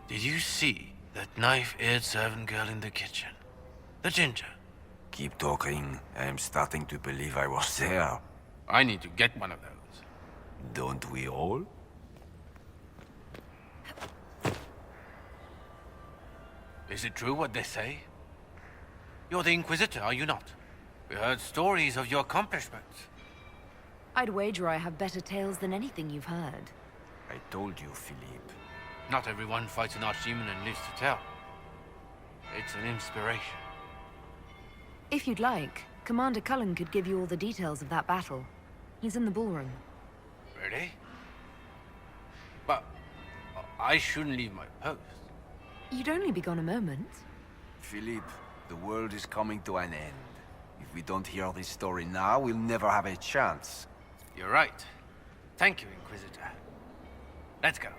Did you see that knife-eared servant girl in the kitchen? The ginger? Keep talking. I am starting to believe I was there. I need to get one of those. Don't we all? Is it true what they say? You're the Inquisitor, are you not? We heard stories of your accomplishments. I'd wager I have better tales than anything you've heard. I told you, Philippe. Not everyone fights an archdemon and lives to tell. It's an inspiration. If you'd like, Commander Cullen could give you all the details of that battle. He's in the ballroom. Really? But I shouldn't leave my post. You'd only be gone a moment. Philippe, the world is coming to an end. If we don't hear this story now, we'll never have a chance. You're right. Thank you, Inquisitor. Let's go.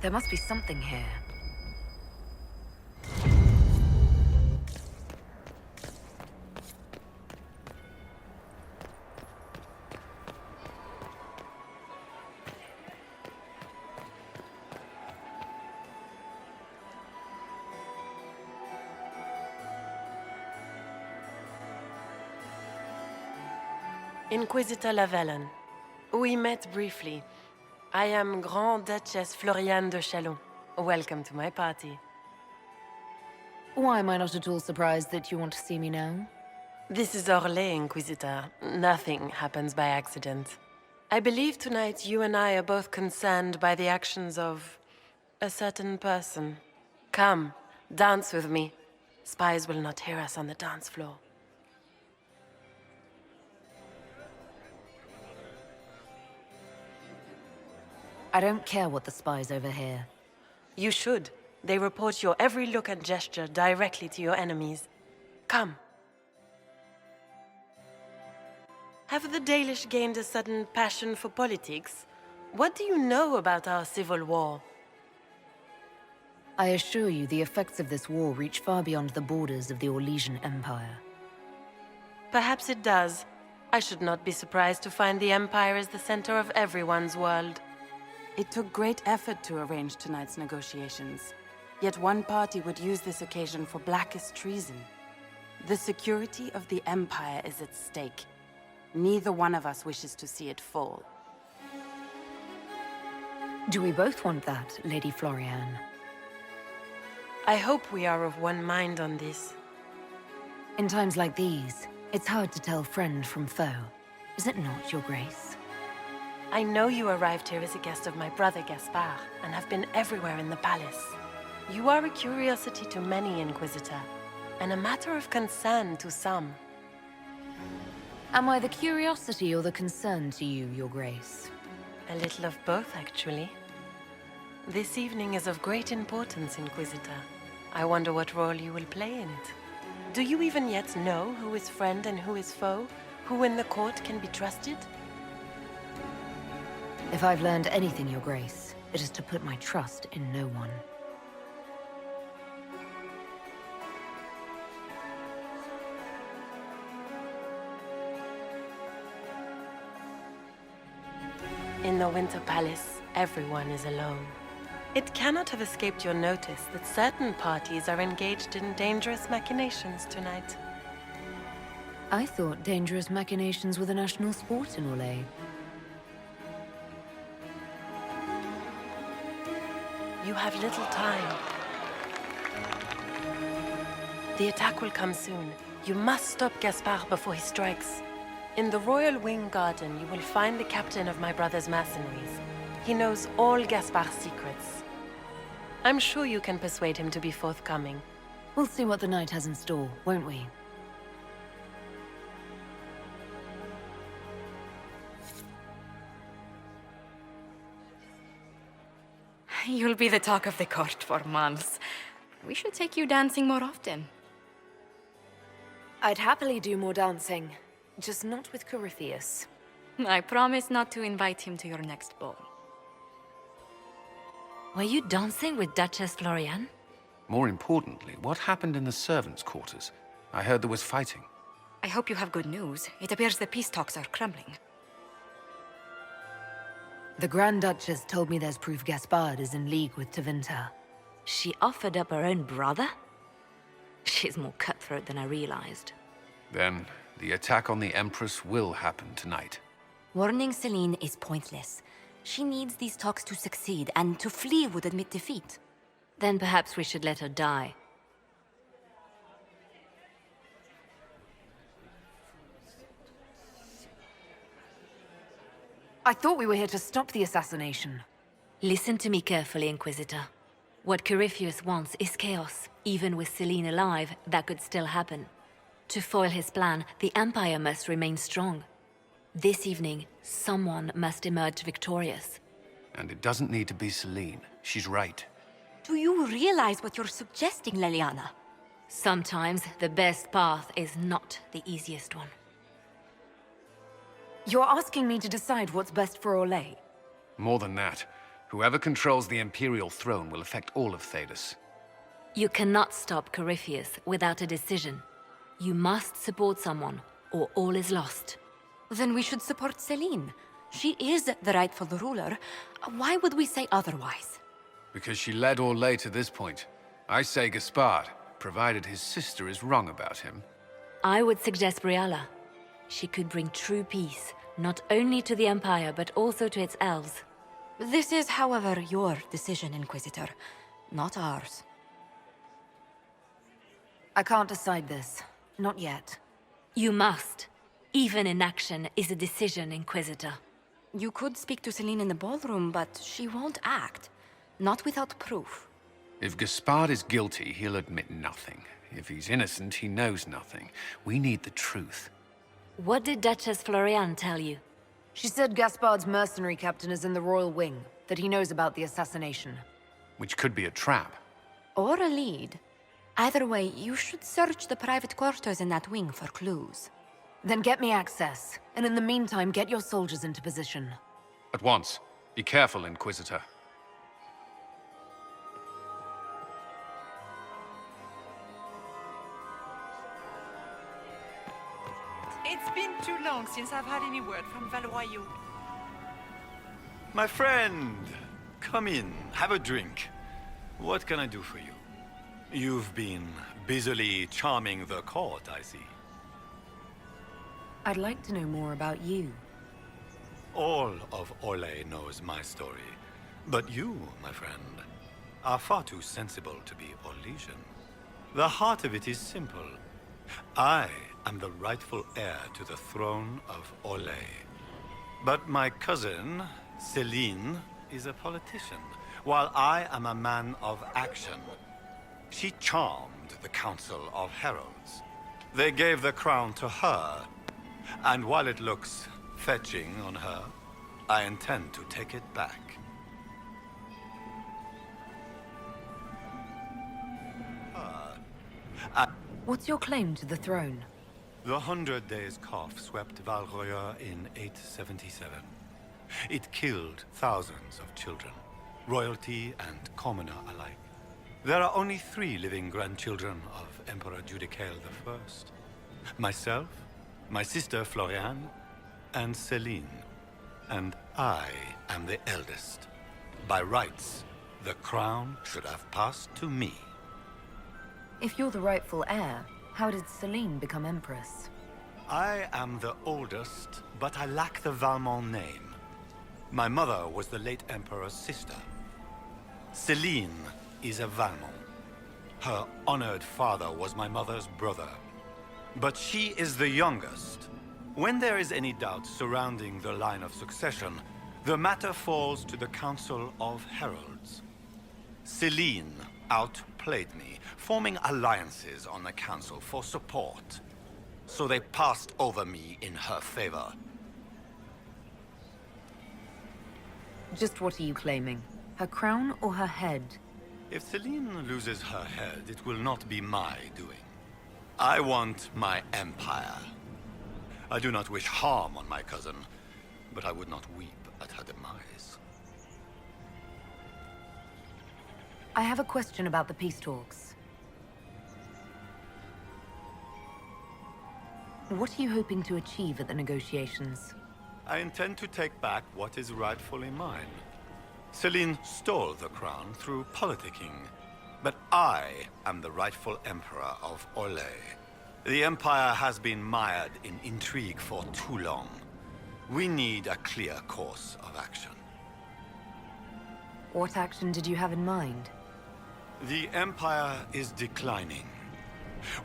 There must be something here. Inquisitor Lavellen. We met briefly. I am Grand Duchess Floriane de Chalon. Welcome to my party. Why am I not at all surprised that you want to see me now? This is Orlais, Inquisitor. Nothing happens by accident. I believe tonight you and I are both concerned by the actions of a certain person. Come, dance with me. Spies will not hear us on the dance floor. I don't care what the spies overhear. You should. They report your every look and gesture directly to your enemies. Come. Have the Dalish gained a sudden passion for politics? What do you know about our civil war? I assure you the effects of this war reach far beyond the borders of the Orlesian Empire. Perhaps it does. I should not be surprised to find the Empire is the center of everyone's world. It took great effort to arrange tonight's negotiations. Yet one party would use this occasion for blackest treason. The security of the Empire is at stake. Neither one of us wishes to see it fall. Do we both want that, Lady Floriane? I hope we are of one mind on this. In times like these, it's hard to tell friend from foe. Is it not, Your Grace? I know you arrived here as a guest of my brother Gaspard, and have been everywhere in the palace. You are a curiosity to many, Inquisitor, and a matter of concern to some. Am I the curiosity or the concern to you, Your Grace? A little of both, actually. This evening is of great importance, Inquisitor. I wonder what role you will play in it. Do you even yet know who is friend and who is foe? Who in the court can be trusted? If I've learned anything, Your Grace, it is to put my trust in no one. In the Winter Palace, everyone is alone. It cannot have escaped your notice that certain parties are engaged in dangerous machinations tonight. I thought dangerous machinations were the national sport in Orlais. You have little time. The attack will come soon. You must stop Gaspard before he strikes. In the Royal Wing Garden, you will find the captain of my brother's mercenaries. He knows all Gaspard's secrets. I'm sure you can persuade him to be forthcoming. We'll see what the night has in store, won't we? You'll be the talk of the court for months. We should take you dancing more often. I'd happily do more dancing, just not with Corypheus. I promise not to invite him to your next ball. Were you dancing with Duchess Floriane? More importantly, what happened in the servants' quarters? I heard there was fighting. I hope you have good news. It appears the peace talks are crumbling. The Grand Duchess told me there's proof Gaspard is in league with Tevinter. She offered up her own brother? She's more cutthroat than I realized. Then, the attack on the Empress will happen tonight. Warning Celine is pointless. She needs these talks to succeed, and to flee would admit defeat. Then perhaps we should let her die. I thought we were here to stop the assassination. Listen to me carefully, Inquisitor. What Corypheus wants is chaos. Even with Celine alive, that could still happen. To foil his plan, the Empire must remain strong. This evening, someone must emerge victorious. And it doesn't need to be Celine. She's right. Do you realize what you're suggesting, Leliana? Sometimes the best path is not the easiest one. You're asking me to decide what's best for Orlais? More than that, whoever controls the Imperial throne will affect all of Thedas. You cannot stop Corypheus without a decision. You must support someone, or all is lost. Then we should support Celine. She is the rightful ruler. Why would we say otherwise? Because she led Orlais to this point. I say Gaspard, provided his sister is wrong about him. I would suggest Briala. She could bring true peace, not only to the Empire, but also to its elves. This is, however, your decision, Inquisitor, not ours. I can't decide this. Not yet. You must. Even inaction is a decision, Inquisitor. You could speak to Celine in the ballroom, but she won't act. Not without proof. If Gaspard is guilty, he'll admit nothing. If he's innocent, he knows nothing. We need the truth. What did Duchess Floriane tell you? She said Gaspard's mercenary captain is in the royal wing, that he knows about the assassination. Which could be a trap. Or a lead. Either way, you should search the private quarters in that wing for clues. Then get me access, and in the meantime, get your soldiers into position. At once. Be careful, Inquisitor. It's been too long since I've had any word from Valois. My friend, come in, have a drink. What can I do for you? You've been busily charming the court, I see. I'd like to know more about you. All of Orlais knows my story. But you, my friend, are far too sensible to be Orlesian. The heart of it is simple. I am the rightful heir to the throne of Orlais. But my cousin, Celine, is a politician, while I am a man of action. She charmed the Council of Heralds. They gave the crown to her, and while it looks fetching on her, I intend to take it back. What's your claim to the throne? The 100 Days Cough swept Valroya in 877. It killed thousands of children, royalty and commoner alike. There are only 3 living grandchildren of Emperor Judicael I. Myself, my sister Floriane, and Celine. And I am the eldest. By rights, the crown should have passed to me. If you're the rightful heir, how did Celine become Empress? I am the oldest, but I lack the Valmont name. My mother was the late Emperor's sister. Celine is a Valmont. Her honored father was my mother's brother. But she is the youngest. When there is any doubt surrounding the line of succession, the matter falls to the Council of Heralds. Celine outplayed me, forming alliances on the Council for support. So they passed over me in her favor. Just what are you claiming? Her crown or her head? If Celine loses her head, it will not be my doing. I want my empire. I do not wish harm on my cousin, but I would not weep at her demise. I have a question about the peace talks. What are you hoping to achieve at the negotiations? I intend to take back what is rightfully mine. Celine stole the crown through politicking, but I am the rightful emperor of Orlais. The Empire has been mired in intrigue for too long. We need a clear course of action. What action did you have in mind? The Empire is declining.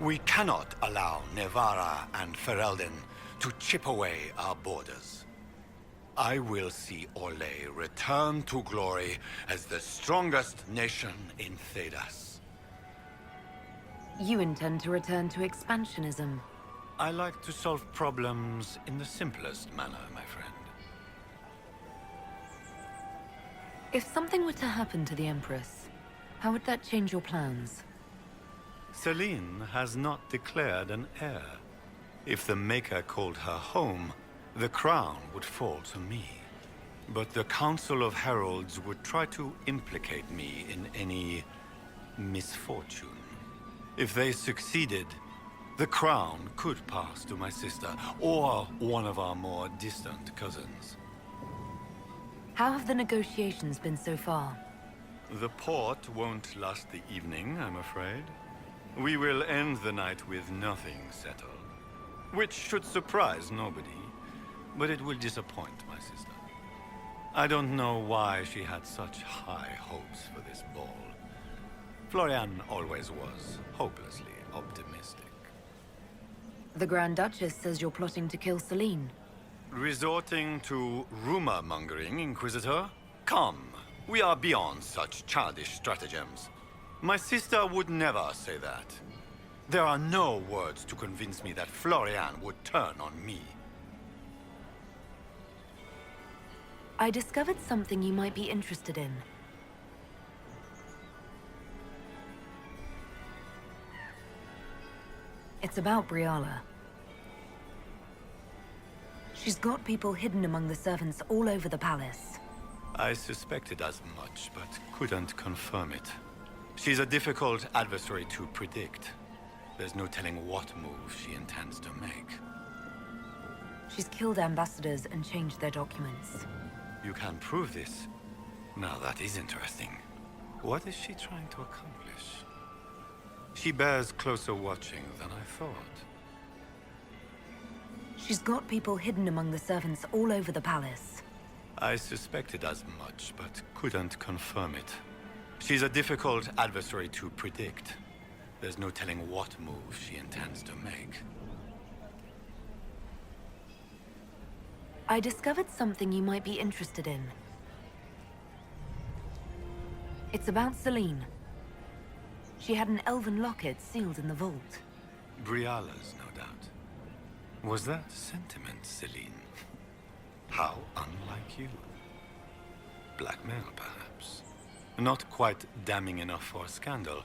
We cannot allow Nevarra and Ferelden to chip away our borders. I will see Orlais return to glory as the strongest nation in Thedas. You intend to return to expansionism. I like to solve problems in the simplest manner, my friend. If something were to happen to the Empress, how would that change your plans? Celine has not declared an heir. If the Maker called her home, the crown would fall to me. But the Council of Heralds would try to implicate me in any misfortune. If they succeeded, the crown could pass to my sister, or one of our more distant cousins. How have the negotiations been so far? The port won't last the evening, I'm afraid. We will end the night with nothing settled. Which should surprise nobody, but it will disappoint my sister. I don't know why she had such high hopes for this ball. Florian always was hopelessly optimistic. The Grand Duchess says you're plotting to kill Celine. Resorting to rumor-mongering, Inquisitor? Come, we are beyond such childish stratagems. My sister would never say that. There are no words to convince me that Florian would turn on me. I discovered something you might be interested in. It's about Briala. She's got people hidden among the servants all over the palace. I suspected as much, but couldn't confirm it. She's a difficult adversary to predict. There's no telling what move she intends to make. She's killed ambassadors and changed their documents. You can prove this? Now that is interesting. What is she trying to accomplish? She bears closer watching than I thought. She's got people hidden among the servants all over the palace. I suspected as much, but couldn't confirm it. She's a difficult adversary to predict. There's no telling what move she intends to make. I discovered something you might be interested in. It's about Celine. She had an elven locket sealed in the vault. Briala's, no doubt. Was that sentiment, Celine? How unlike you. Blackmail, perhaps. Not quite damning enough for a scandal,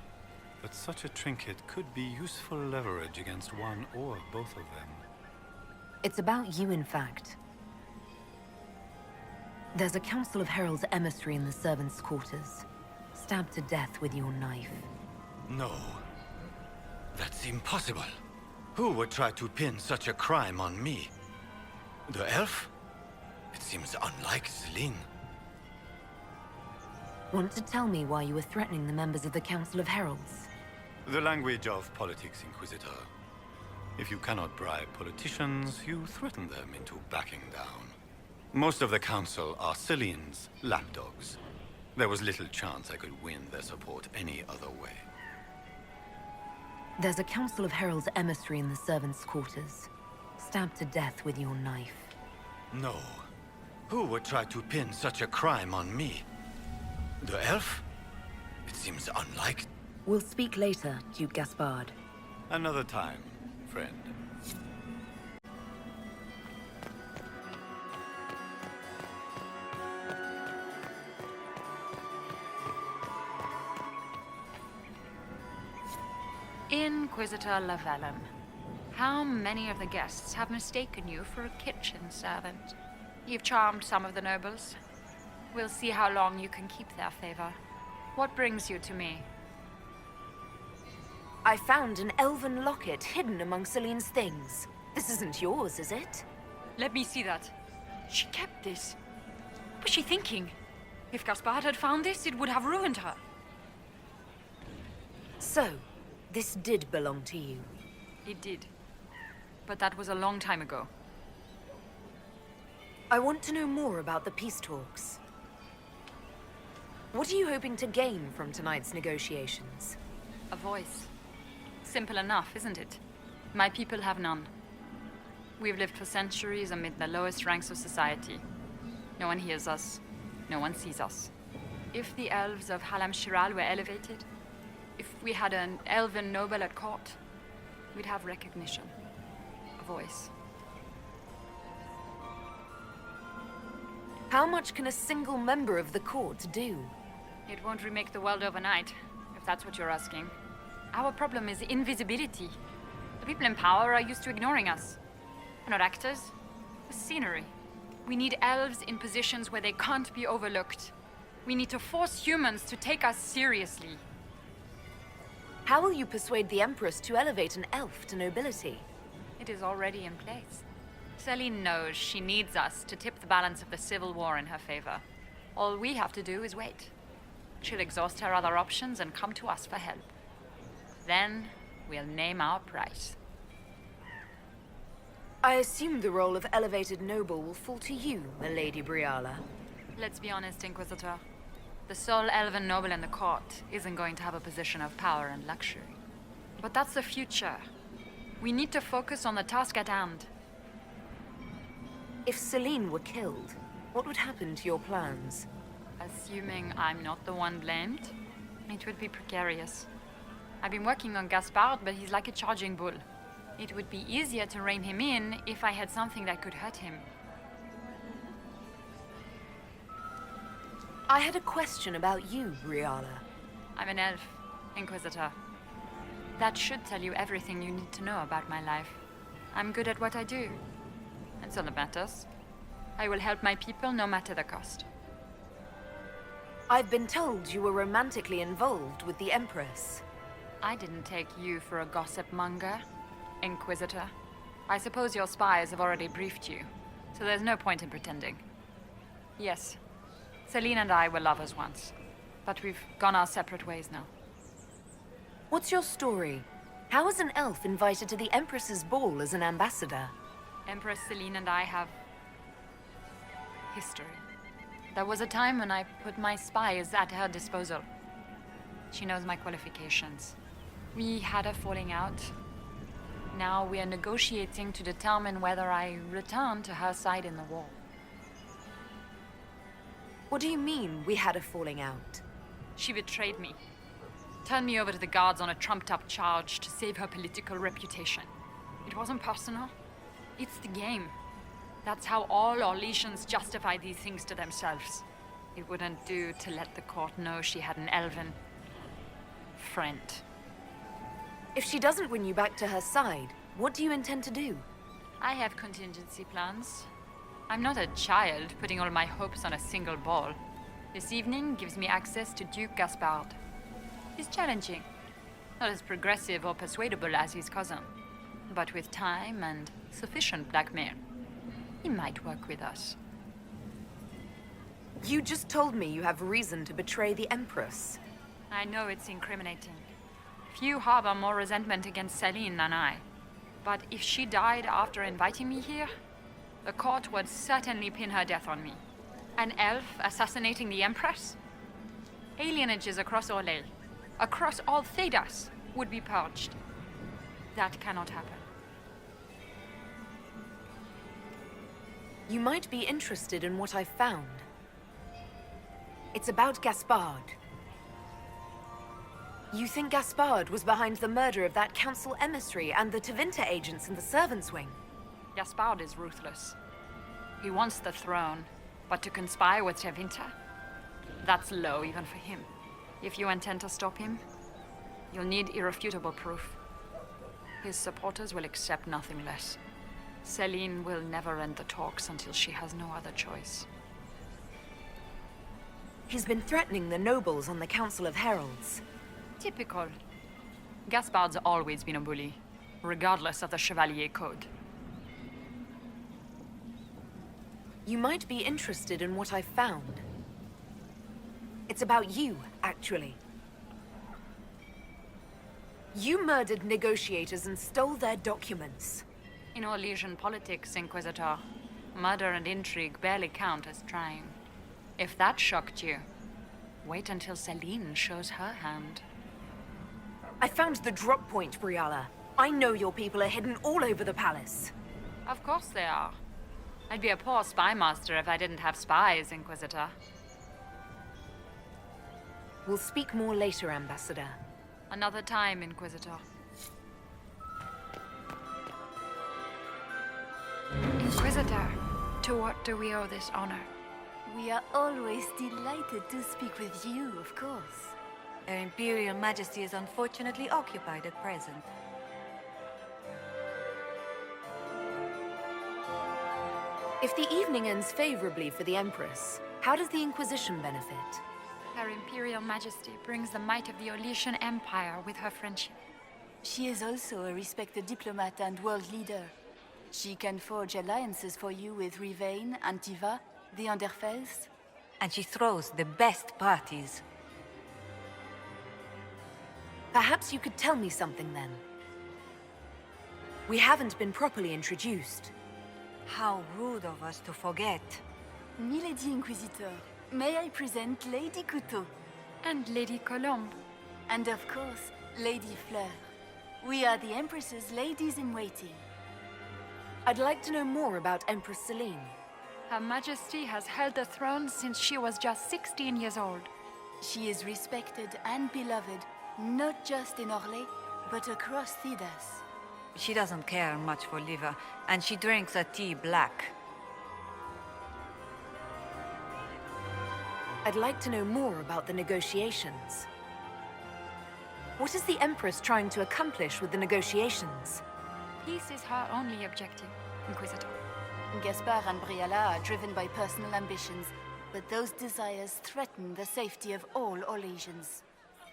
but such a trinket could be useful leverage against one or both of them. It's about you, in fact. There's a Council of Heralds emissary in the servants' quarters, stabbed to death with your knife. No. That's impossible. Who would try to pin such a crime on me? The elf? It seems unlike Celine. Want to tell me why you were threatening the members of the Council of Heralds? The language of politics, Inquisitor. If you cannot bribe politicians, you threaten them into backing down. Most of the Council are Celine's lapdogs. There was little chance I could win their support any other way. There's a Council of Heralds emissary in the servants' quarters, stabbed to death with your knife. No. Who would try to pin such a crime on me? The elf? It seems unlike... We'll speak later, Duke Gaspard. Another time, friend. Inquisitor Lavalin, how many of the guests have mistaken you for a kitchen servant? You've charmed some of the nobles. We'll see how long you can keep their favor. What brings you to me? I found an elven locket hidden among Celine's things. This isn't yours, is it? Let me see that. She kept this. What was she thinking? If Gaspard had found this, it would have ruined her. So, this did belong to you. It did. But that was a long time ago. I want to know more about the peace talks. What are you hoping to gain from tonight's negotiations? A voice. Simple enough, isn't it? My people have none. We've lived for centuries amid the lowest ranks of society. No one hears us. No one sees us. If the elves of Halam Shiral were elevated, if we had an elven noble at court, we'd have recognition. A voice. How much can a single member of the court do? It won't remake the world overnight, if that's what you're asking. Our problem is invisibility. The people in power are used to ignoring us. We're not actors. We're scenery. We need elves in positions where they can't be overlooked. We need to force humans to take us seriously. How will you persuade the Empress to elevate an elf to nobility? It is already in place. Celine knows she needs us to tip the balance of the civil war in her favor. All we have to do is wait. She'll exhaust her other options and come to us for help. Then, we'll name our price. I assume the role of elevated noble will fall to you, Milady Briala. Let's be honest, Inquisitor. The sole elven noble in the court isn't going to have a position of power and luxury. But that's the future. We need to focus on the task at hand. If Celine were killed, what would happen to your plans? Assuming I'm not the one blamed, it would be precarious. I've been working on Gaspard, but he's like a charging bull. It would be easier to rein him in if I had something that could hurt him. I had a question about you, Briala. I'm an elf, Inquisitor. That should tell you everything you need to know about my life. I'm good at what I do. That's all that matters. I will help my people no matter the cost. I've been told you were romantically involved with the Empress. I didn't take you for a gossip monger, Inquisitor. I suppose your spies have already briefed you, so there's no point in pretending. Yes, Celine and I were lovers once, but we've gone our separate ways now. What's your story? How is an elf invited to the Empress's ball as an ambassador? Empress Celine and I have history. There was a time when I put my spies at her disposal. She knows my qualifications. We had a falling out. Now we are negotiating to determine whether I return to her side in the war. What do you mean, we had a falling out? She betrayed me. Turned me over to the guards on a trumped-up charge to save her political reputation. It wasn't personal. It's the game. That's how all Orlesians justify these things to themselves. It wouldn't do to let the court know she had an elven friend. If she doesn't win you back to her side, what do you intend to do? I have contingency plans. I'm not a child putting all my hopes on a single ball. This evening gives me access to Duke Gaspard. He's challenging. Not as progressive or persuadable as his cousin. But with time and sufficient blackmail, he might work with us. You just told me you have reason to betray the Empress. I know it's incriminating. Few harbor more resentment against Celine than I. But if she died after inviting me here, the court would certainly pin her death on me. An elf assassinating the Empress? Alienages across Orlais, across all Thedas, would be purged. That cannot happen. You might be interested in what I've found. It's about Gaspard. You think Gaspard was behind the murder of that council emissary and the Tevinter agents in the servants' wing? Gaspard is ruthless. He wants the throne, but to conspire with Tevinter? That's low even for him. If you intend to stop him, you'll need irrefutable proof. His supporters will accept nothing less. Celine will never end the talks until she has no other choice. He's been threatening the nobles on the Council of Heralds. Typical. Gaspard's always been a bully, regardless of the Chevalier Code. You might be interested in what I found. It's about you, actually. You murdered negotiators and stole their documents. In Orlesian politics, Inquisitor, murder and intrigue barely count as trying. If that shocked you, wait until Celine shows her hand. I found the drop point, Briala. I know your people are hidden all over the palace. Of course they are. I'd be a poor spy master if I didn't have spies, Inquisitor. We'll speak more later, Ambassador. Another time, Inquisitor. Inquisitor, to what do we owe this honor? We are always delighted to speak with you, of course. Her Imperial Majesty is unfortunately occupied at present. If the evening ends favorably for the Empress, how does the Inquisition benefit? Her Imperial Majesty brings the might of the Orlesian Empire with her friendship. She is also a respected diplomat and world leader. She can forge alliances for you with Rivain, Antiva, the Underfels. And she throws the best parties. Perhaps you could tell me something then. We haven't been properly introduced. How rude of us to forget. Milady Inquisitor, may I present Lady Couteau? And Lady Colombe. And of course, Lady Fleur. We are the Empress's ladies-in-waiting. I'd like to know more about Empress Celine. Her Majesty has held the throne since she was just 16 years old. She is respected and beloved, not just in Orlais, but across Thedas. She doesn't care much for liver, and she drinks her tea black. I'd like to know more about the negotiations. What is the Empress trying to accomplish with the negotiations? Peace is her only objective, Inquisitor. Gaspard and Briala are driven by personal ambitions, but those desires threaten the safety of all Orlesians.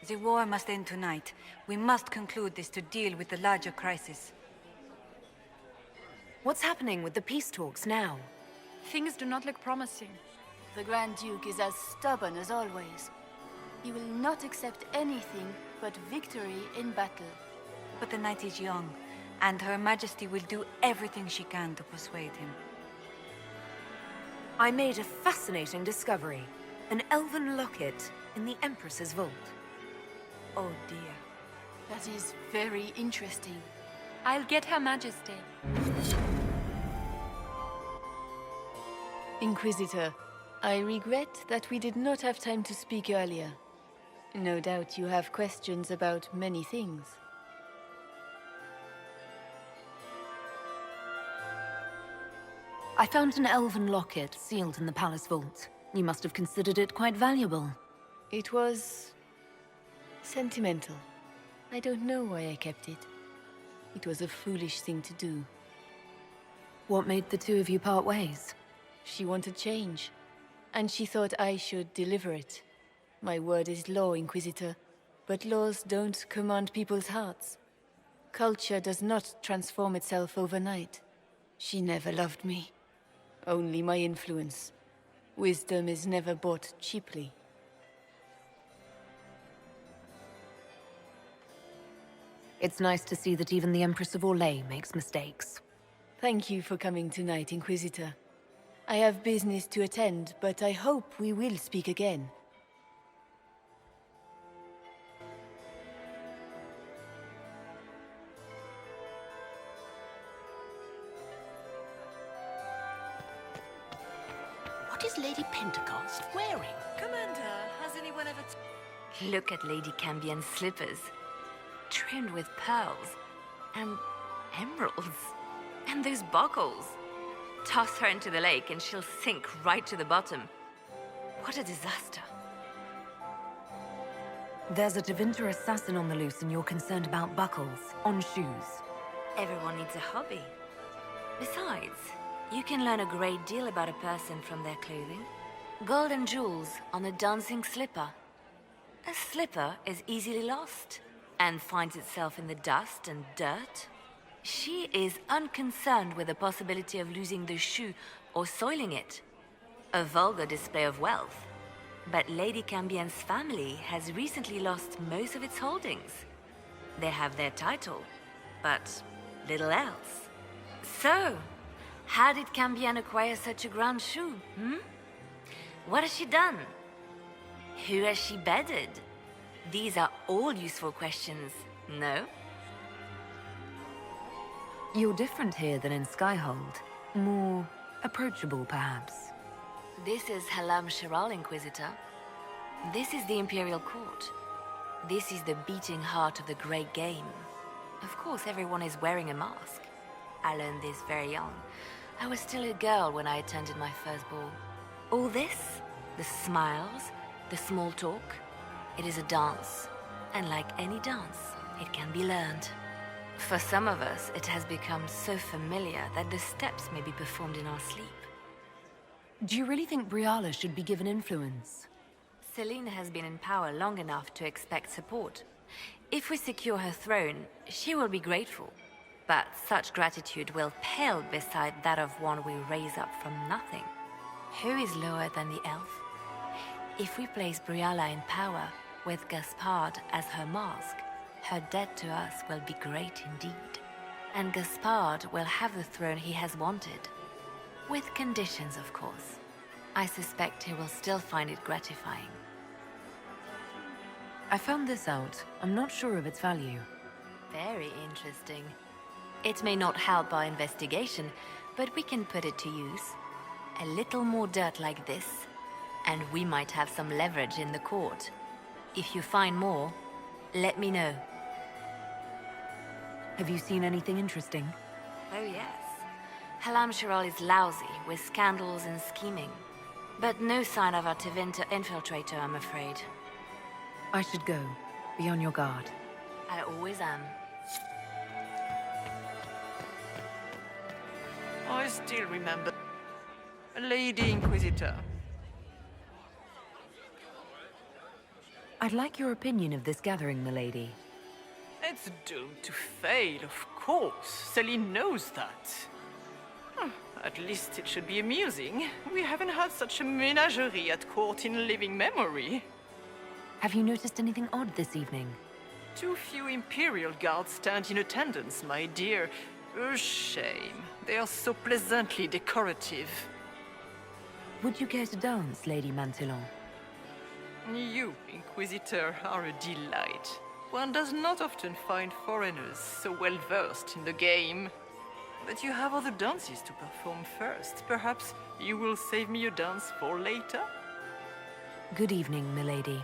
The war must end tonight. We must conclude this to deal with the larger crisis. What's happening with the peace talks now? Things do not look promising. The Grand Duke is as stubborn as always. He will not accept anything but victory in battle. But the night is young, and Her Majesty will do everything she can to persuade him. I made a fascinating discovery. An elven locket in the Empress's vault. Oh dear. That is very interesting. I'll get Her Majesty. Inquisitor, I regret that we did not have time to speak earlier. No doubt you have questions about many things. I found an elven locket sealed in the palace vault. You must have considered it quite valuable. It was sentimental. I don't know why I kept it. It was a foolish thing to do. What made the two of you part ways? She wanted change, and she thought I should deliver it. My word is law, Inquisitor, but laws don't command people's hearts. Culture does not transform itself overnight. She never loved me. Only my influence. Wisdom is never bought cheaply. It's nice to see that even the Empress of Orlais makes mistakes. Thank you for coming tonight, Inquisitor. I have business to attend, but I hope we will speak again. What is Lady Pentecost wearing? Commander, has anyone ever... Look at Lady Cambion's slippers. Trimmed with pearls. And emeralds. And those buckles. Toss her into the lake and she'll sink right to the bottom. What a disaster. There's a Tevinter assassin on the loose and you're concerned about buckles on shoes. Everyone needs a hobby. Besides, you can learn a great deal about a person from their clothing. Gold and jewels on a dancing slipper. A slipper is easily lost and finds itself in the dust and dirt. She is unconcerned with the possibility of losing the shoe or soiling it. A vulgar display of wealth. But Lady Cambien's family has recently lost most of its holdings. They have their title, but little else. So, how did Cambien acquire such a grand shoe, What has she done? Who has she bedded? These are all useful questions, no? You're different here than in Skyhold. More approachable, perhaps. This is Halam Shiral, Inquisitor. This is the Imperial Court. This is the beating heart of the Great Game. Of course, everyone is wearing a mask. I learned this very young. I was still a girl when I attended my first ball. All this, the smiles, the small talk, it is a dance. And like any dance, it can be learned. For some of us, it has become so familiar that the steps may be performed in our sleep. Do you really think Briala should be given influence? Celine has been in power long enough to expect support. If we secure her throne, she will be grateful. But such gratitude will pale beside that of one we raise up from nothing. Who is lower than the elf? If we place Briala in power, with Gaspard as her mask, her debt to us will be great indeed. And Gaspard will have the throne he has wanted. With conditions, of course. I suspect he will still find it gratifying. I found this out. I'm not sure of its value. Very interesting. It may not help our investigation, but we can put it to use. A little more dirt like this, and we might have some leverage in the court. If you find more, let me know. Have you seen anything interesting? Oh yes. Halam Shiral is lousy with scandals and scheming. But no sign of a Tevinter infiltrator, I'm afraid. I should go. Be on your guard. I always am. I still remember. Lady Inquisitor. I'd like your opinion of this gathering, milady. It's doomed to fail, of course. Celine knows that. At least it should be amusing. We haven't had such a menagerie at court in living memory. Have you noticed anything odd this evening? Too few Imperial guards stand in attendance, my dear. A shame. They are so pleasantly decorative. Would you care to dance, Lady Mantillon? You, Inquisitor, are a delight. One does not often find foreigners so well versed in the game. But you have other dances to perform first. Perhaps you will save me a dance for later? Good evening, milady.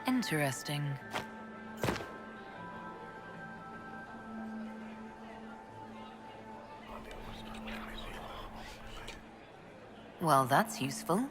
Interesting. Well, that's useful.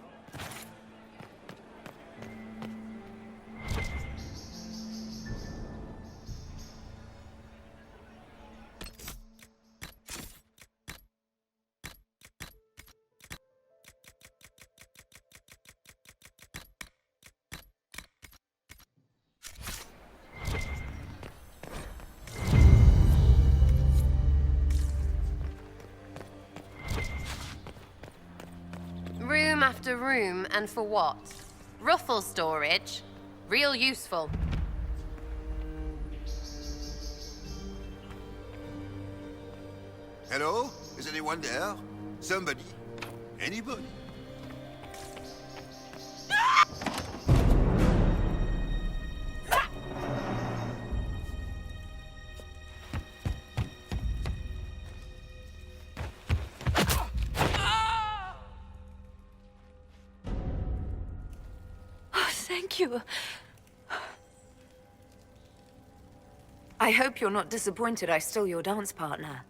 Room after room, and for what? Ruffle storage? Real useful. Hello? Is anyone there? Somebody? Anybody? Thank you. I hope you're not disappointed I stole your dance partner.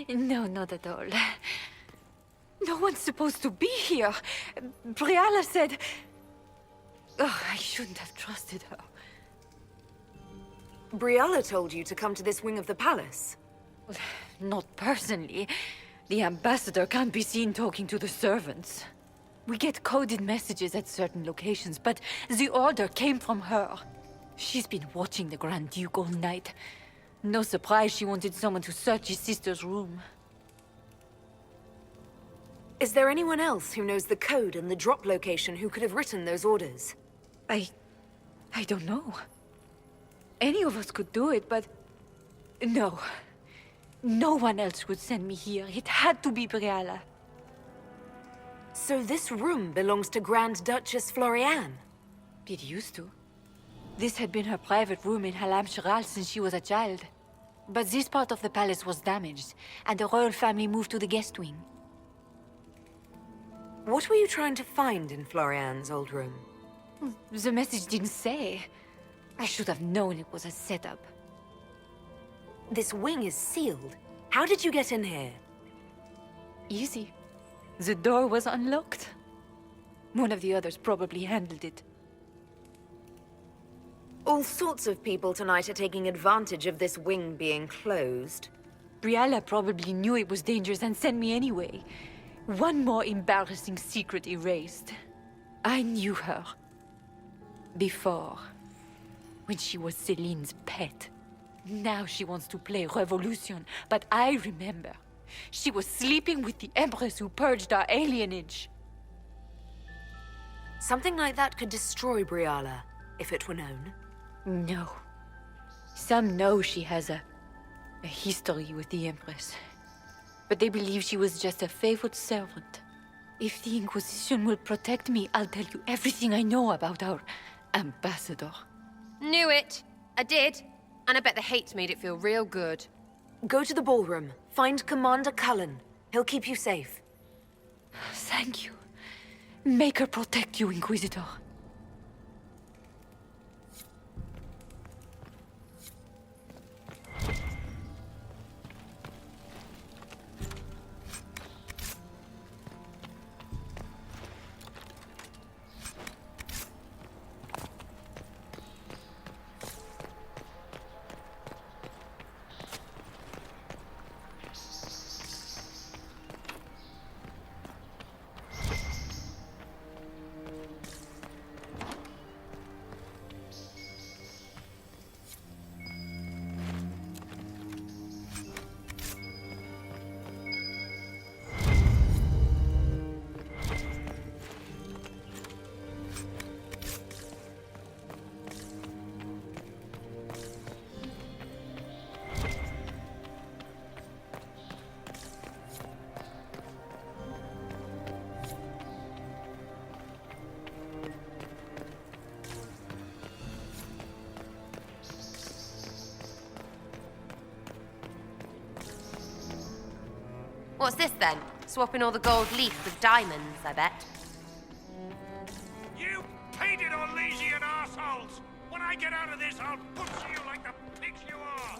No, not at all. No one's supposed to be here. Briala said... Oh, I shouldn't have trusted her. Briala told you to come to this wing of the palace. Not personally. The ambassador can't be seen talking to the servants. We get coded messages at certain locations, but the order came from her. She's been watching the Grand Duke all night. No surprise she wanted someone to search his sister's room. Is there anyone else who knows the code and the drop location who could have written those orders? I don't know. Any of us could do it, but... No. No one else would send me here. It had to be Briala. So this room belongs to Grand Duchess Floriane? It used to. This had been her private room in Halam Shiral since she was a child. But this part of the palace was damaged, and the royal family moved to the guest wing. What were you trying to find in Floriane's old room? The message didn't say. I should have known it was a setup. This wing is sealed. How did you get in here? Easy. The door was unlocked. One of the others probably handled it. All sorts of people tonight are taking advantage of this wing being closed. Briala probably knew it was dangerous and sent me anyway. One more embarrassing secret erased. I knew her. Before. When she was Celine's pet. Now she wants to play Revolution, but I remember. She was sleeping with the Empress who purged our alienage. Something like that could destroy Briala, if it were known. No. Some know she has a history with the Empress. But they believe she was just a favorite servant. If the Inquisition will protect me, I'll tell you everything I know about our ambassador. Knew it. I did. And I bet the hate made it feel real good. Go to the ballroom. Find Commander Cullen. He'll keep you safe. Thank you. Make her protect you, Inquisitor. What's this then? Swapping all the gold leaf with diamonds, I bet. You painted Orlesian assholes! When I get out of this, I'll butcher you like the pigs you are!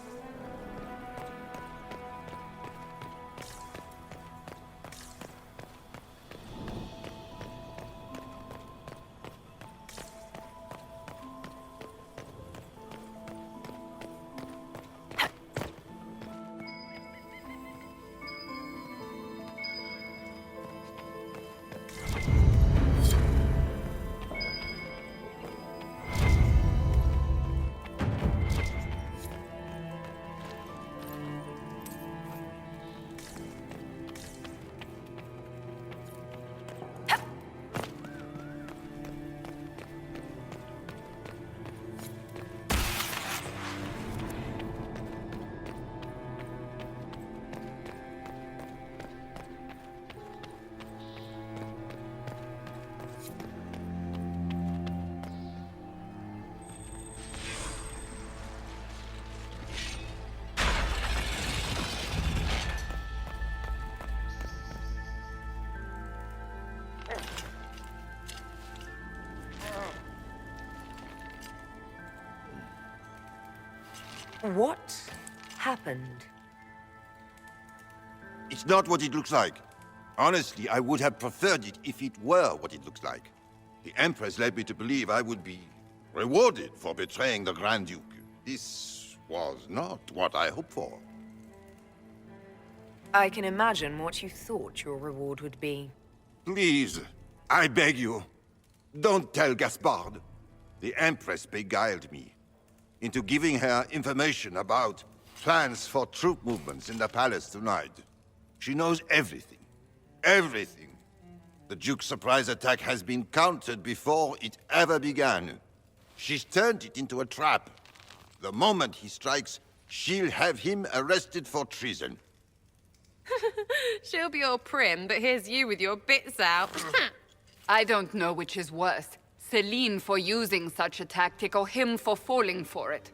What happened? It's not what it looks like. Honestly, I would have preferred it if it were what it looks like. The Empress led me to believe I would be rewarded for betraying the Grand Duke. This was not what I hoped for. I can imagine what you thought your reward would be. Please, I beg you, don't tell Gaspard. The Empress beguiled me into giving her information about plans for troop movements in the palace tonight. She knows everything. Everything. The Duke's surprise attack has been countered before it ever began. She's turned it into a trap. The moment he strikes, she'll have him arrested for treason. She'll be all prim, but here's you with your bits out. I don't know which is worse. Celine for using such a tactic, or him for falling for it.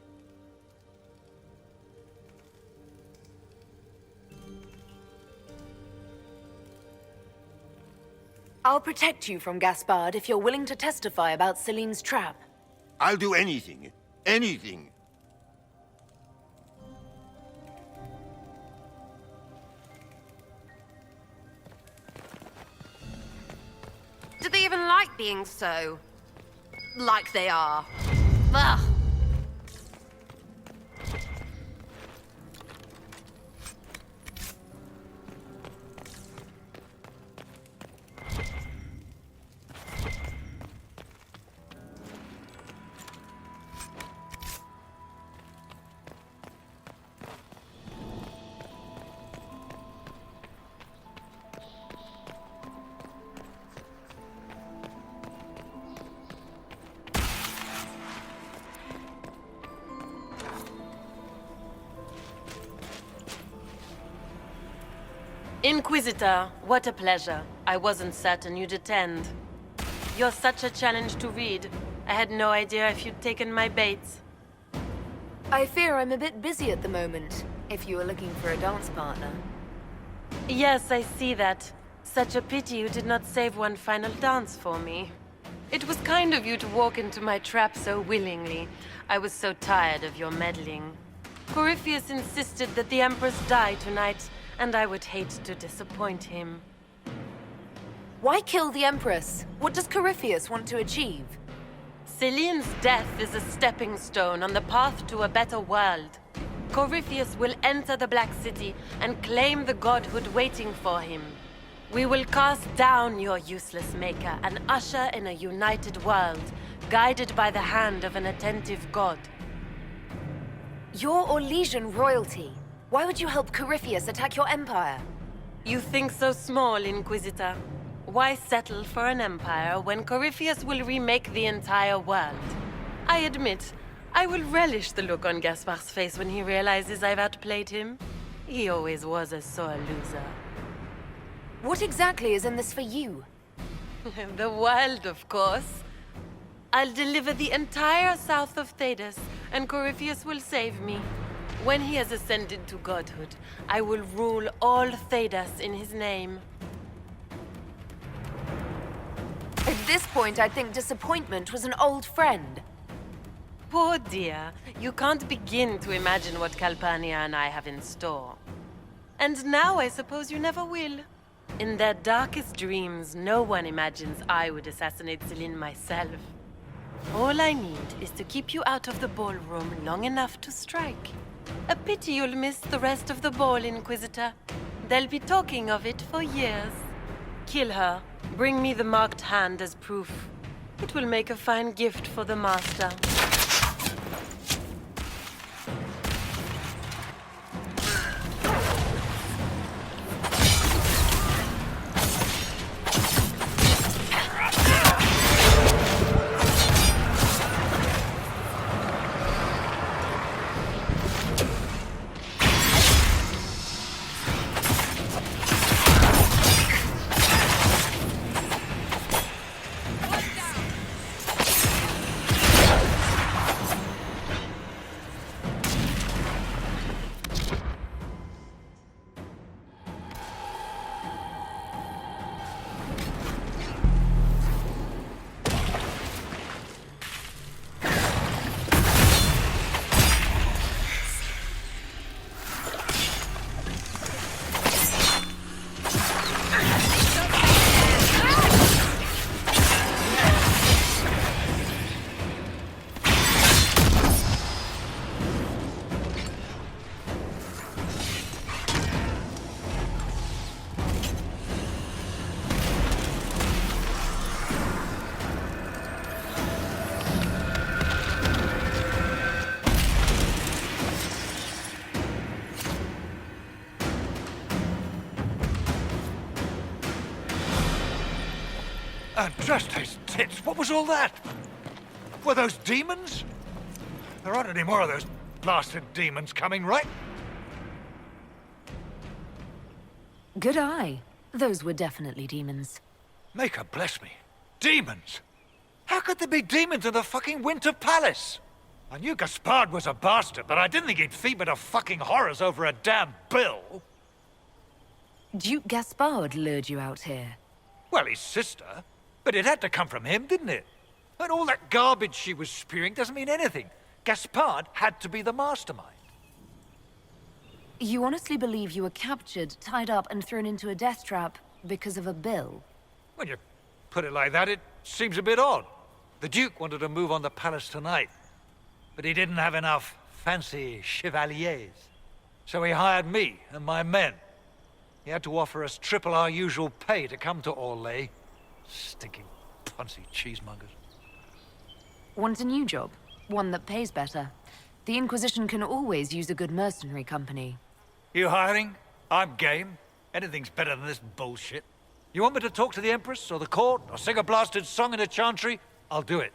I'll protect you from Gaspard if you're willing to testify about Celine's trap. I'll do anything. Anything. Do they even like being so? Like they are. Ugh. Inquisitor, what a pleasure. I wasn't certain you'd attend. You're such a challenge to read. I had no idea if you'd taken my bait. I fear I'm a bit busy at the moment, if you were looking for a dance partner. Yes, I see that. Such a pity you did not save one final dance for me. It was kind of you to walk into my trap so willingly. I was so tired of your meddling. Corypheus insisted that the Empress die tonight, and I would hate to disappoint him. Why kill the Empress? What does Corypheus want to achieve? Celine's death is a stepping stone on the path to a better world. Corypheus will enter the Black City and claim the godhood waiting for him. We will cast down your useless maker and usher in a united world, guided by the hand of an attentive god. You're Orlesian royalty. Why would you help Corypheus attack your empire? You think so small, Inquisitor. Why settle for an empire when Corypheus will remake the entire world? I admit, I will relish the look on Gaspard's face when he realizes I've outplayed him. He always was a sore loser. What exactly is in this for you? The world, of course. I'll deliver the entire south of Thedas, and Corypheus will save me. When he has ascended to godhood, I will rule all Thedas in his name. At this point, I think disappointment was an old friend. Poor dear, you can't begin to imagine what Calpurnia and I have in store. And now I suppose you never will. In their darkest dreams, no one imagines I would assassinate Celine myself. All I need is to keep you out of the ballroom long enough to strike. A pity you'll miss the rest of the ball, Inquisitor. They'll be talking of it for years. Kill her. Bring me the marked hand as proof. It will make a fine gift for the Master. And just his tits, what was all that? Were those demons? There aren't any more of those blasted demons coming, right? Good eye. Those were definitely demons. Maker bless me. Demons? How could there be demons in the fucking Winter Palace? I knew Gaspard was a bastard, but I didn't think he'd feed me to fucking horrors over a damn bill. Duke Gaspard lured you out here. Well, his sister. But it had to come from him, didn't it? And all that garbage she was spewing doesn't mean anything. Gaspard had to be the mastermind. You honestly believe you were captured, tied up, and thrown into a death trap because of a bill? When you put it like that, it seems a bit odd. The Duke wanted to move on the palace tonight, but he didn't have enough fancy chevaliers. So he hired me and my men. He had to offer us triple our usual pay to come to Orlais. Stinking punsy cheesemongers. Want a new job? One that pays better? The Inquisition can always use a good mercenary company. You hiring? I'm game. Anything's better than this bullshit. You want me to talk to the Empress or the court or sing a blasted song in a chantry? I'll do it.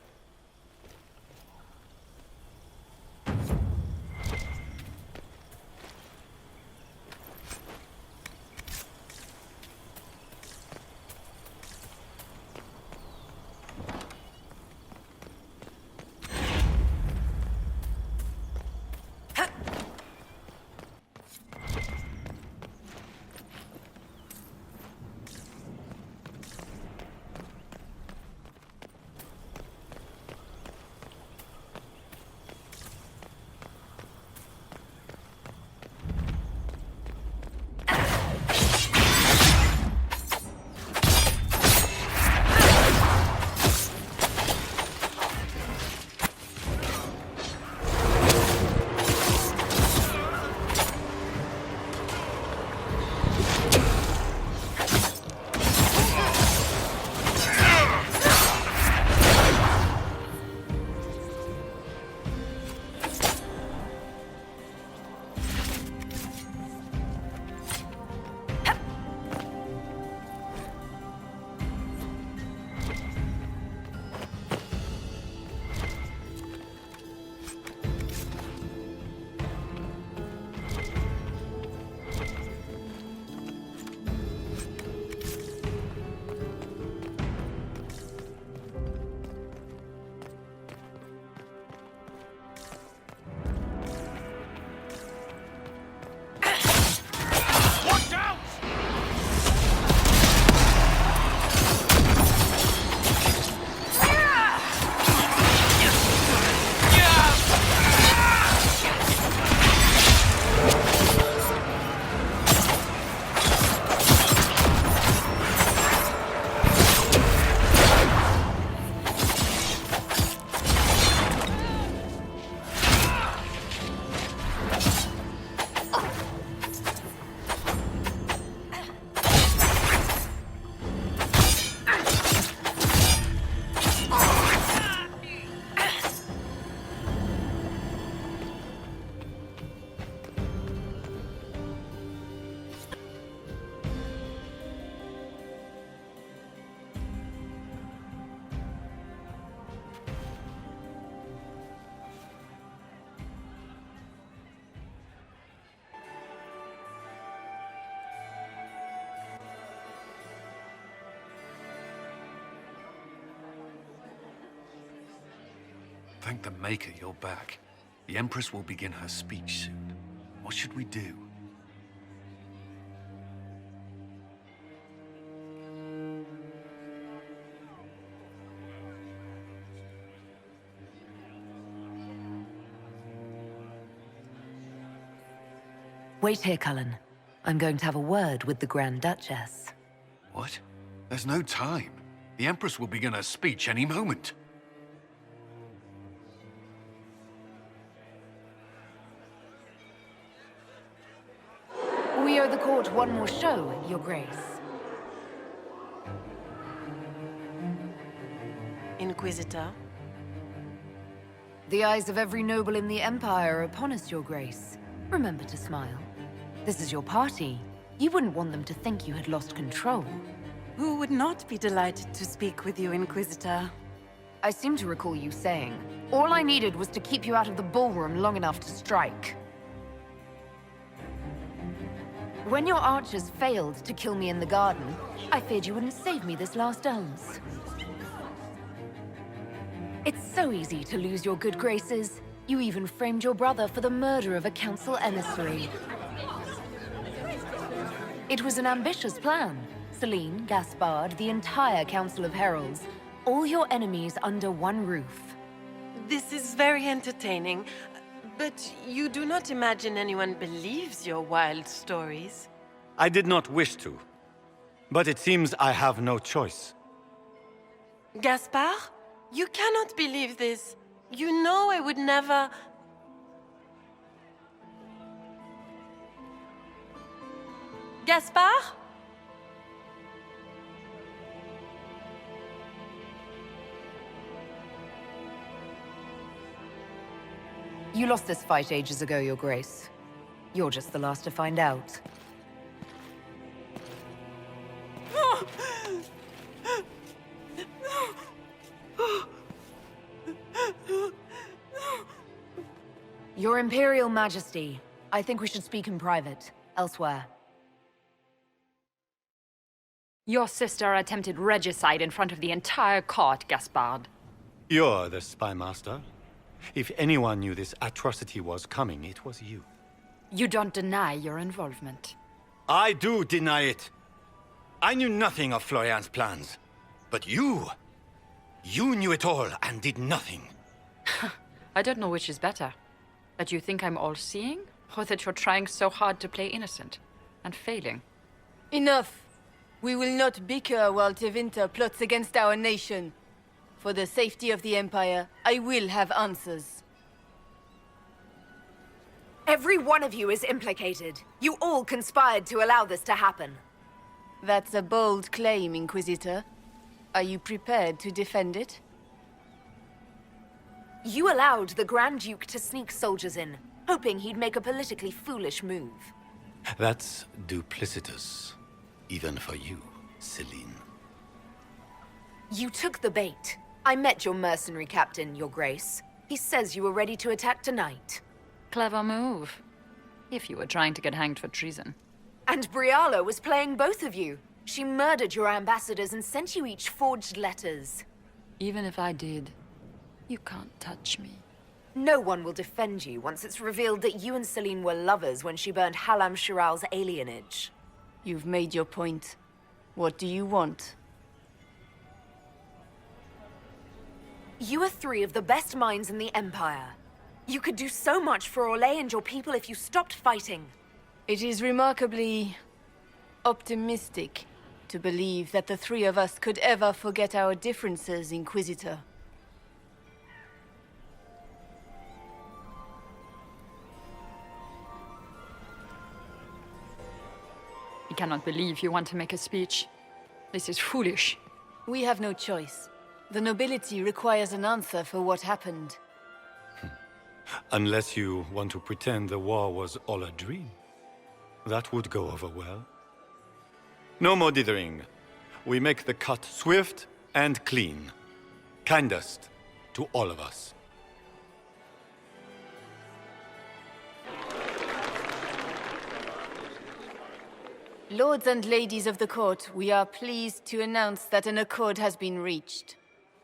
Thank the Maker you're back. The Empress will begin her speech soon. What should we do? Wait here, Cullen. I'm going to have a word with the Grand Duchess. What? There's no time. The Empress will begin her speech any moment. We owe the court one more show, Your Grace. Inquisitor? The eyes of every noble in the Empire are upon us, Your Grace. Remember to smile. This is your party. You wouldn't want them to think you had lost control. Who would not be delighted to speak with you, Inquisitor? I seem to recall you saying, all I needed was to keep you out of the ballroom long enough to strike. When your archers failed to kill me in the garden, I feared you wouldn't save me this last dance. It's so easy to lose your good graces. You even framed your brother for the murder of a council emissary. It was an ambitious plan. Celine, Gaspard, the entire Council of Heralds, all your enemies under one roof. This is very entertaining, but you do not imagine anyone believes your wild stories? I did not wish to, but it seems I have no choice. Gaspard? You cannot believe this. You know I would never... Gaspard? You lost this fight ages ago, Your Grace. You're just the last to find out. Your Imperial Majesty, I think we should speak in private, elsewhere. Your sister attempted regicide in front of the entire court, Gaspard. You're the spy master. If anyone knew this atrocity was coming, it was you. You don't deny your involvement. I do deny it. I knew nothing of Florian's plans. But you knew it all and did nothing. I don't know which is better. That you think I'm all-seeing, or that you're trying so hard to play innocent, and failing. Enough! We will not bicker while Tevinter plots against our nation. For the safety of the Empire, I will have answers. Every one of you is implicated. You all conspired to allow this to happen. That's a bold claim, Inquisitor. Are you prepared to defend it? You allowed the Grand Duke to sneak soldiers in, hoping he'd make a politically foolish move. That's duplicitous. Even for you, Celine. You took the bait. I met your mercenary captain, Your Grace. He says you were ready to attack tonight. Clever move. If you were trying to get hanged for treason. And Briala was playing both of you. She murdered your ambassadors and sent you each forged letters. Even if I did, you can't touch me. No one will defend you once it's revealed that you and Celine were lovers when she burned Halam Shiral's alienage. You've made your point. What do you want? You are three of the best minds in the Empire. You could do so much for Orlais and your people if you stopped fighting. It is remarkably optimistic to believe that the three of us could ever forget our differences, Inquisitor. I cannot believe you want to make a speech. This is foolish. We have no choice. The nobility requires an answer for what happened. Unless you want to pretend the war was all a dream. That would go over well. No more dithering. We make the cut swift and clean. Kindest to all of us. Lords and ladies of the court, we are pleased to announce that an accord has been reached.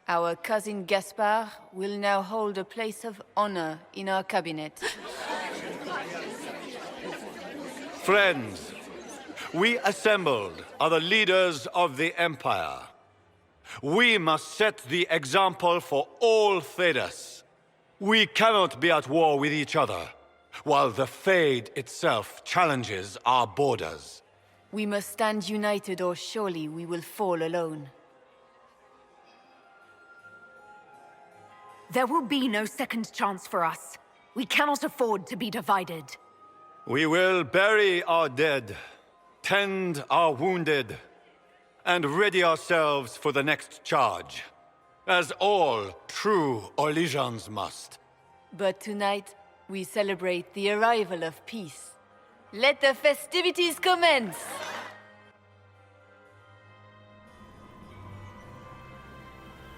Our cousin Gaspard will now hold a place of honor in our cabinet. Friends, we assembled are the leaders of the Empire. We must set the example for all Thedas. We cannot be at war with each other, while the Fade itself challenges our borders. We must stand united or surely we will fall alone. There will be no second chance for us. We cannot afford to be divided. We will bury our dead, tend our wounded, and ready ourselves for the next charge, as all true Orlesians must. But tonight, we celebrate the arrival of peace. Let the festivities commence!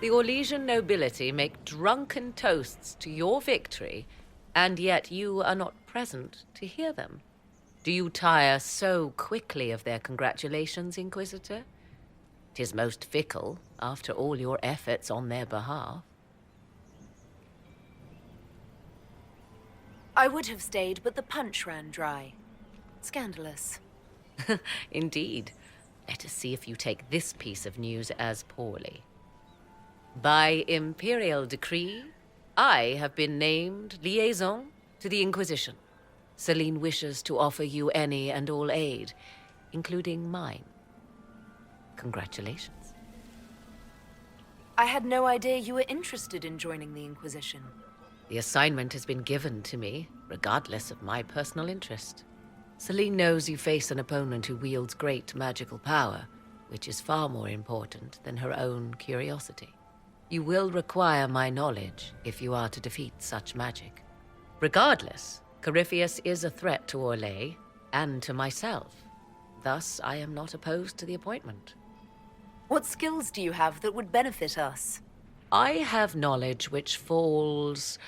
The Orlesian nobility make drunken toasts to your victory, and yet you are not present to hear them. Do you tire so quickly of their congratulations, Inquisitor? 'Tis most fickle, after all your efforts on their behalf. I would have stayed, but the punch ran dry. Scandalous. Indeed. Let us see if you take this piece of news as poorly. By imperial decree, I have been named liaison to the Inquisition. Celine wishes to offer you any and all aid, including mine. Congratulations. I had no idea you were interested in joining the Inquisition. The assignment has been given to me, regardless of my personal interest. Celine knows you face an opponent who wields great magical power, which is far more important than her own curiosity. You will require my knowledge if you are to defeat such magic. Regardless, Corypheus is a threat to Orlais and to myself. Thus, I am not opposed to the appointment. What skills do you have that would benefit us? I have knowledge which falls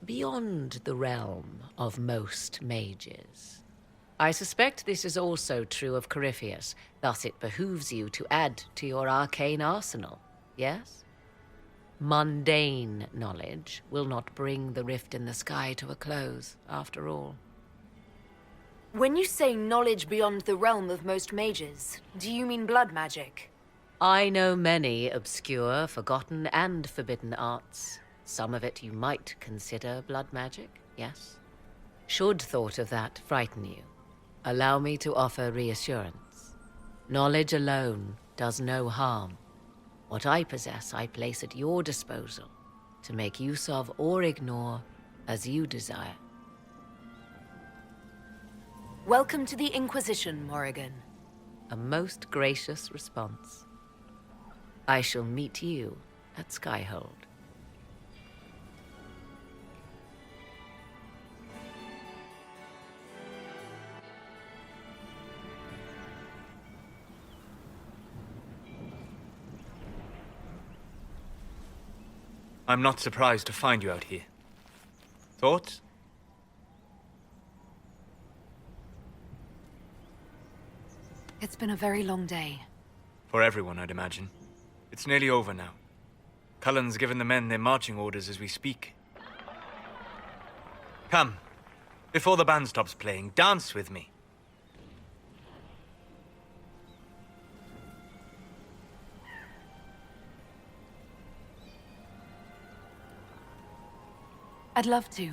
beyond the realm of most mages. I suspect this is also true of Corypheus, thus it behooves you to add to your arcane arsenal, yes? Mundane knowledge will not bring the rift in the sky to a close, after all. When you say knowledge beyond the realm of most mages, do you mean blood magic? I know many obscure, forgotten, and forbidden arts. Some of it you might consider blood magic, yes? Should thought of that frighten you, allow me to offer reassurance. Knowledge alone does no harm. What I possess, I place at your disposal to make use of or ignore as you desire. Welcome to the Inquisition, Morrigan. A most gracious response. I shall meet you at Skyhold. I'm not surprised to find you out here. Thoughts? It's been a very long day. For everyone, I'd imagine. It's nearly over now. Cullen's given the men their marching orders as we speak. Come. Before the band stops playing, dance with me. I'd love to.